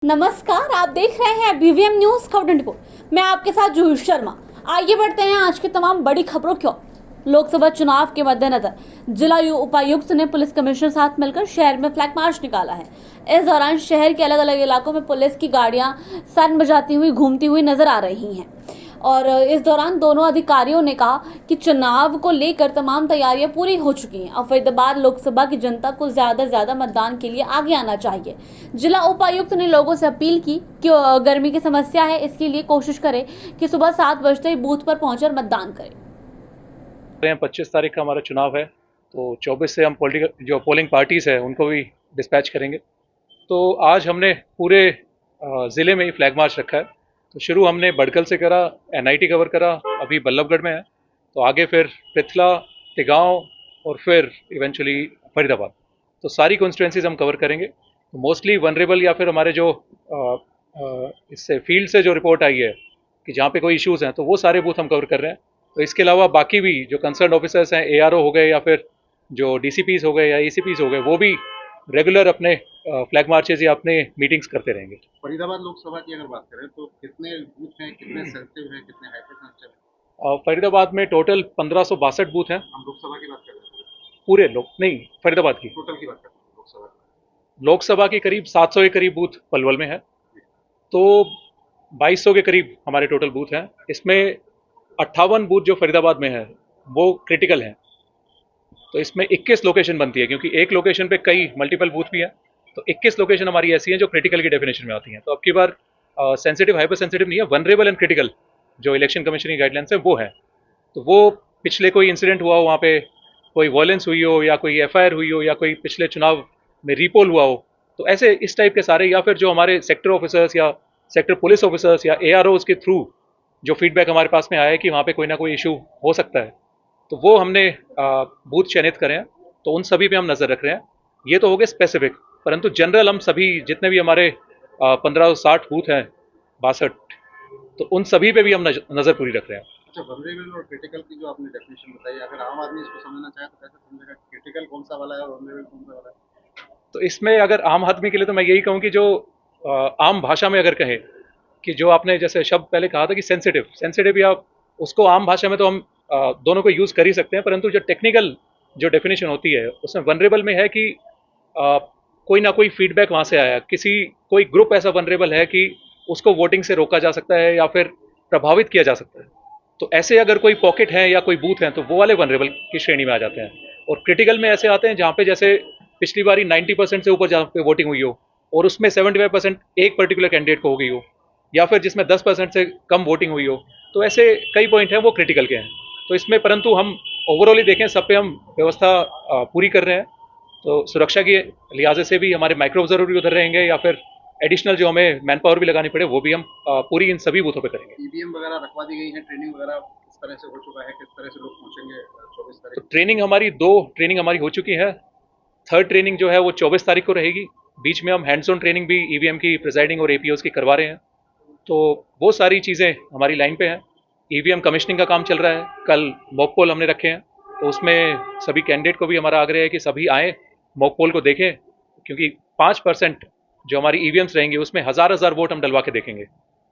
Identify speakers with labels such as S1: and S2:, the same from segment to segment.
S1: नमस्कार, आप देख रहे हैं बीवीएम न्यूज खबर 24। मैं आपके साथ जूही शर्मा। आइए बढ़ते हैं आज की तमाम बड़ी खबरों की ओर। लोकसभा चुनाव के मद्देनजर जिला उपायुक्त ने पुलिस कमिश्नर साथ मिलकर शहर में फ्लैग मार्च निकाला है। इस दौरान शहर के अलग अलग इलाकों में पुलिस की गाड़ियां सायरन बजाती हुई घूमती हुई नजर आ रही हैं और इस दौरान दोनों अधिकारियों ने कहा कि चुनाव को लेकर तमाम तैयारियां पूरी हो चुकी हैं और फरीदाबाद लोकसभा की जनता को ज्यादा से ज्यादा मतदान के लिए आगे आना चाहिए। जिला उपायुक्त ने लोगों से अपील की कि गर्मी की समस्या है, इसके लिए कोशिश करें कि सुबह 7 बजते ही बूथ पर पहुंचकर मतदान करें।
S2: 25 तारीख का हमारा चुनाव है, तो 24 से हम पॉलिटिकल जो पोलिंग पार्टीज है उनको भी डिस्पैच करेंगे। तो आज हमने पूरे ज़िले में ही फ्लैग मार्च रखा है। तो शुरू हमने बड़कल से करा, एनआईटी कवर करा, अभी बल्लभगढ़ में है, तो आगे फिर पृथला, तिगांव और फिर इवेंचुअली फरीदाबाद। तो सारी कॉन्स्टिट्यूंसीज हम कवर करेंगे। तो मोस्टली वनरेबल या फिर हमारे जो इससे फील्ड से जो रिपोर्ट आई है कि जहाँ पे कोई इश्यूज़ हैं, तो वो सारे बूथ हम कवर कर रहे हैं। तो इसके अलावा बाकी भी जो कंसर्न ऑफिसर्स हैं, एआरओ हो गए या फिर जो डीसीपीज हो गए या एसीपीज हो गए, वो भी रेगुलर अपने फ्लैग मार्चेज या अपने मीटिंग्स करते रहेंगे।
S3: फरीदाबाद लोकसभा की अगर बात करें तो कितने बूथ हैं, कितने सेंसिटिव हैं, कितने हाइपर सेंसिटिव हैं?
S2: फरीदाबाद में टोटल 1562 बूथ हैं।
S3: हम लोकसभा की बात कर रहे हैं,
S2: पूरे लोग नहीं, फरीदाबाद की
S3: टोटल की बात कर रहे हैं लोकसभा की।
S2: लोकसभा की करीब 700 के करीब बूथ पलवल में है, तो 2200 के करीब हमारे टोटल बूथ हैं। इसमें 58 बूथ जो फरीदाबाद में है वो क्रिटिकल हैं। तो इसमें 21 लोकेशन बनती है, क्योंकि एक लोकेशन पे कई मल्टीपल बूथ भी हैं। तो 21 लोकेशन हमारी ऐसी हैं जो क्रिटिकल की डेफिनेशन में आती हैं। तो अब की बार सेंसिटिव हाइपर सेंसिटिव नहीं है, वनरेबल एंड क्रिटिकल जो इलेक्शन कमीशन की गाइडलाइंस है वो है। तो वो पिछले कोई इंसिडेंट हुआ हो, वहाँ पे कोई वायलेंस हुई हो या कोई एफआईआर हुई हो या कोई पिछले चुनाव में रीपोल हुआ हो, तो ऐसे इस टाइप के सारे, या फिर जो हमारे सेक्टर ऑफिसर्स या सेक्टर पुलिस ऑफिसर्स या एआरओज के थ्रू जो फीडबैक हमारे पास में आया है कि वहाँ पे कोई ना कोई इशू हो सकता है, तो वो हमने बूथ चयनित करें हैं। तो उन सभी पे हम नज़र रख रहे हैं। ये तो हो गए स्पेसिफिक, परंतु जनरल हम सभी जितने भी हमारे 1560 बूथ हैं 62, तो उन सभी पे भी हम नज़र पूरी रख रहे हैं।
S3: अच्छा, वनरेबल और क्रिटिकल की जो आपने डेफिनेशन बताई, अगर आम आदमी इसको समझना चाहे तो कैसे समझेगा क्रिटिकल कौन सा वाला है और वनरेबल कौन सा वाला है?
S2: तो इसमें अगर आम आदमी के लिए तो मैं यही कहूँ कि जो आम भाषा में अगर कहें कि जो आपने जैसे शब्द पहले कहा था कि सेंसिटिव सेंसिटिव, या उसको आम भाषा में तो हम दोनों को यूज़ कर ही सकते हैं, परंतु जो टेक्निकल जो डेफिनेशन होती है उसमें वनरेबल में है कि कोई ना कोई फीडबैक वहाँ से आया, कोई ग्रुप ऐसा वनरेबल है कि उसको वोटिंग से रोका जा सकता है या फिर प्रभावित किया जा सकता है। तो ऐसे अगर कोई पॉकेट है या कोई बूथ है तो वो वाले वनरेबल की श्रेणी में आ जाते हैं। और क्रिटिकल में ऐसे आते हैं जहाँ पे जैसे पिछली बारी 90% से ऊपर जहाँ पे वोटिंग हुई हो और उसमें 75% एक पर्टिकुलर कैंडिडेट को हो गई हो, या फिर जिसमें 10% से कम वोटिंग हुई हो, तो ऐसे कई पॉइंट हैं वो क्रिटिकल के हैं। तो इसमें परंतु हम ओवरऑल देखें, सब पे हम व्यवस्था पूरी कर रहे हैं। तो सुरक्षा के लिहाजे से भी हमारे माइक्रो ऑब्जर्वर भी उधर रहेंगे, या फिर एडिशनल जो हमें मैन पावर भी लगानी पड़े वो भी हम पूरी इन सभी बूथों पे करेंगे।
S3: ईवीएम वगैरह रखवा दी गई है, ट्रेनिंग वगैरह किस तरह से हो चुका है, किस तरह से लोग पहुंचेंगे 24
S2: तो
S3: तारीख?
S2: दो ट्रेनिंग हमारी हो चुकी है। थर्ड ट्रेनिंग जो है वो 24 तारीख को रहेगी। बीच में हम हैंड्स ऑन ट्रेनिंग भी ईवीएम की प्रिजाइडिंग और एपीओज की करवा रहे हैं। तो वो सारी चीज़ें हमारी लाइन पे हैं। ईवीएम कमिश्निंग का काम चल रहा है, कल मॉक पोल हमने रखे हैं, तो उसमें सभी कैंडिडेट को भी हमारा आग्रह है कि सभी आएँ, मॉक पोल को देखें, क्योंकि 5% जो हमारी ईवीएम्स रहेंगी उसमें हज़ार वोट हम डलवा के देखेंगे।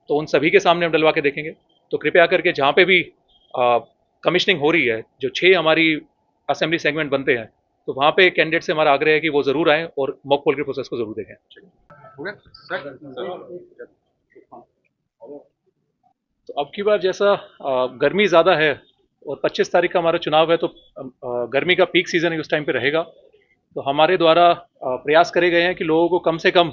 S2: तो उन सभी के सामने हम डलवा के देखेंगे। तो कृपया करके जहाँ पे भी कमिश्निंग हो रही है, जो 6 हमारी असेंबली सेगमेंट बनते हैं, तो वहाँ पे कैंडिडेट से हमारा आग्रह है कि वो ज़रूर आएँ और मॉक पोल के प्रोसेस को ज़रूर देखें।
S3: हो गया सर?
S2: तो अब की बार जैसा गर्मी ज़्यादा है और 25 तारीख का हमारा चुनाव है, तो गर्मी का पीक सीज़न ही उस टाइम पे रहेगा। तो हमारे द्वारा प्रयास करे गए हैं कि लोगों को कम से कम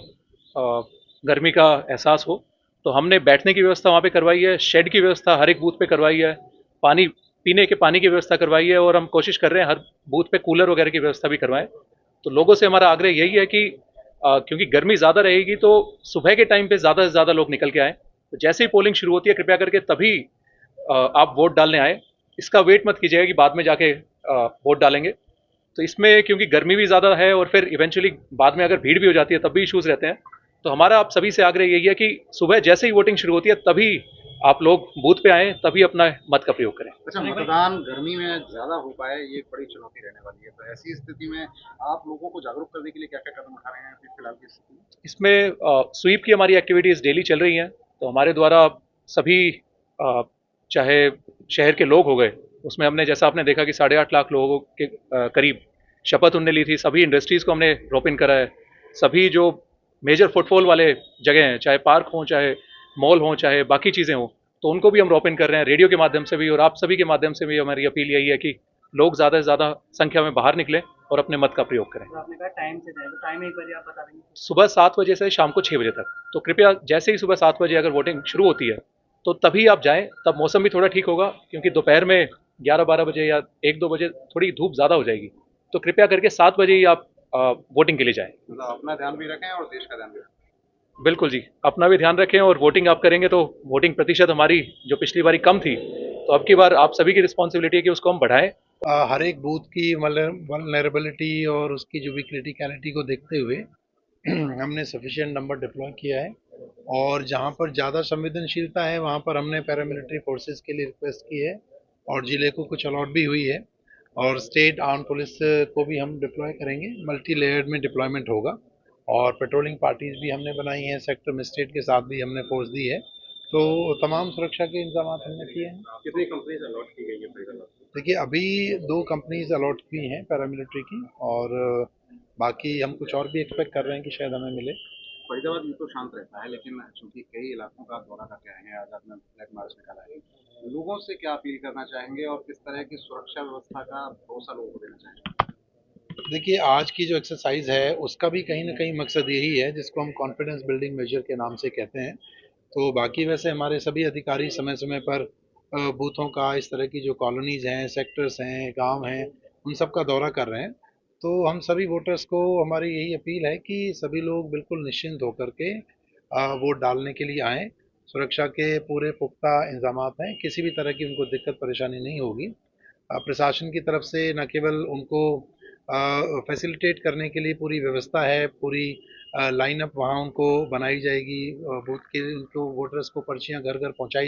S2: गर्मी का एहसास हो। तो हमने बैठने की व्यवस्था वहाँ पे करवाई है, शेड की व्यवस्था हर एक बूथ पे करवाई है, पीने के पानी की व्यवस्था करवाई है, और हम कोशिश कर रहे हैं हर बूथ पे कूलर वगैरह की व्यवस्था भी करवाएं। तो लोगों से हमारा आग्रह यही है कि क्योंकि गर्मी ज़्यादा रहेगी तो सुबह के टाइम पे ज़्यादा से ज़्यादा लोग निकल के आएँ। तो जैसे ही पोलिंग शुरू होती है कृपया करके तभी आप वोट डालने आए। इसका वेट मत कीजिएगा कि बाद में जाके वोट डालेंगे। तो इसमें क्योंकि गर्मी भी ज़्यादा है और फिर इवेंचुअली बाद में अगर भीड़ भी हो जाती है तब भी इश्यूज़ रहते हैं। तो हमारा आप सभी से आग्रह यही है कि सुबह जैसे ही वोटिंग शुरू होती है तभी आप लोग बूथ पे आएँ तभी अपना मत का प्रयोग करें।
S3: अच्छा, मतदान गर्मी में ज़्यादा हो पाए, ये एक बड़ी चुनौती रहने वाली है। तो ऐसी स्थिति में आप लोगों को जागरूक करने के लिए क्या-क्या कदम उठा रहे हैं अभी फिलहाल की स्थिति में?
S2: इसमें स्वीप की हमारी एक्टिविटीज़ डेली चल रही हैं, तो हमारे द्वारा सभी चाहे शहर के लोग हो गए, उसमें हमने जैसा आपने देखा कि 8.5 लाख लोगों के करीब शपथ उनने ली थी। सभी इंडस्ट्रीज़ को हमने ड्रॉप इन करा है। सभी जो मेजर फुटफॉल वाले जगह हैं, चाहे पार्क हों, चाहे मॉल हों, चाहे बाकी चीज़ें हों, तो उनको भी हम ड्रॉप इन कर रहे हैं रेडियो के माध्यम से भी, और आप सभी के माध्यम से भी हमारी अपील यही है कि लोग ज़्यादा से ज़्यादा संख्या में बाहर निकलें और अपने मत का प्रयोग करें।
S4: तो आपने कहा टाइम से जाए, तो टाइम एक बार आप बता देंगे?
S2: सुबह 7 बजे से शाम को 6 बजे तक। तो कृपया जैसे ही सुबह 7 बजे अगर वोटिंग शुरू होती है, तो तभी आप जाएँ, तब मौसम भी थोड़ा ठीक होगा, क्योंकि दोपहर में 11-12 बजे या 1-2 बजे थोड़ी धूप ज़्यादा हो जाएगी। तो कृपया करके 7 बजे ही आप वोटिंग के लिए जाएँ।
S3: मतलब अपना ध्यान भी रखें और देश का ध्यान भी रखें।
S2: बिल्कुल जी, अपना भी ध्यान रखें, और वोटिंग आप करेंगे तो वोटिंग प्रतिशत हमारी जो पिछली बारी कम थी, तो अब की बार आप सभी की रिस्पॉन्सिबिलिटी है कि उसको हम बढ़ाएँ।
S5: हर एक बूथ की वल्नरेबिलिटी और उसकी जो भी क्रिटिकलिटी को देखते हुए हमने सफिशिएंट नंबर डिप्लॉय किया है, और जहां पर ज़्यादा संवेदनशीलता है वहां पर हमने पैरामिलिट्री फोर्सेस के लिए रिक्वेस्ट की है, और जिले को कुछ अलॉट भी हुई है, और स्टेट आर्म पुलिस को भी हम डिप्लॉय करेंगे। मल्टी लेयर्ड में डिप्लॉयमेंट होगा, और पेट्रोलिंग पार्टीज भी हमने बनाई हैं। सेक्टर मजिस्ट्रेट के साथ भी हमने फोर्स दी है, तो तमाम सुरक्षा के इंतजाम हमने किए हैं।
S3: कितनी कंपनीज अलॉट की गई है फरीदाबाद?
S5: देखिए, अभी 2 कंपनीज अलॉट हुई हैं पैरामिलिट्री की, और बाकी हम कुछ और भी एक्सपेक्ट कर रहे हैं कि शायद हमें मिले।
S3: फरीदाबाद में तो शांत रहता है, लेकिन चूंकि कई इलाकों का दौरा करके आए हैं, आज आपने फ्लैग मार्च निकाला है, लोगों से क्या अपील करना चाहेंगे और किस तरह की सुरक्षा व्यवस्था का भरोसा लोगों को देना चाहेंगे?
S5: देखिए, आज की जो एक्सरसाइज है उसका भी कहीं ना कहीं मकसद यही है, जिसको हम कॉन्फिडेंस बिल्डिंग मेजर के नाम से कहते हैं। तो बाकी वैसे हमारे सभी अधिकारी समय समय पर बूथों का, इस तरह की जो कॉलोनीज हैं, सेक्टर्स हैं, गांव हैं, उन सब का दौरा कर रहे हैं। तो हम सभी वोटर्स को हमारी यही अपील है कि सभी लोग बिल्कुल निश्चिंत होकर के वोट डालने के लिए आएँ। सुरक्षा के पूरे पुख्ता इंतजामात हैं, किसी भी तरह की उनको दिक्कत परेशानी नहीं होगी। प्रशासन की तरफ से न केवल उनको फैसिलिटेट करने के लिए पूरी व्यवस्था है, पूरी लाइनअप वहाँ उनको बनाई जाएगी, बूथ के उनको वोटर्स को पर्चियाँ घर घर पहुँचाई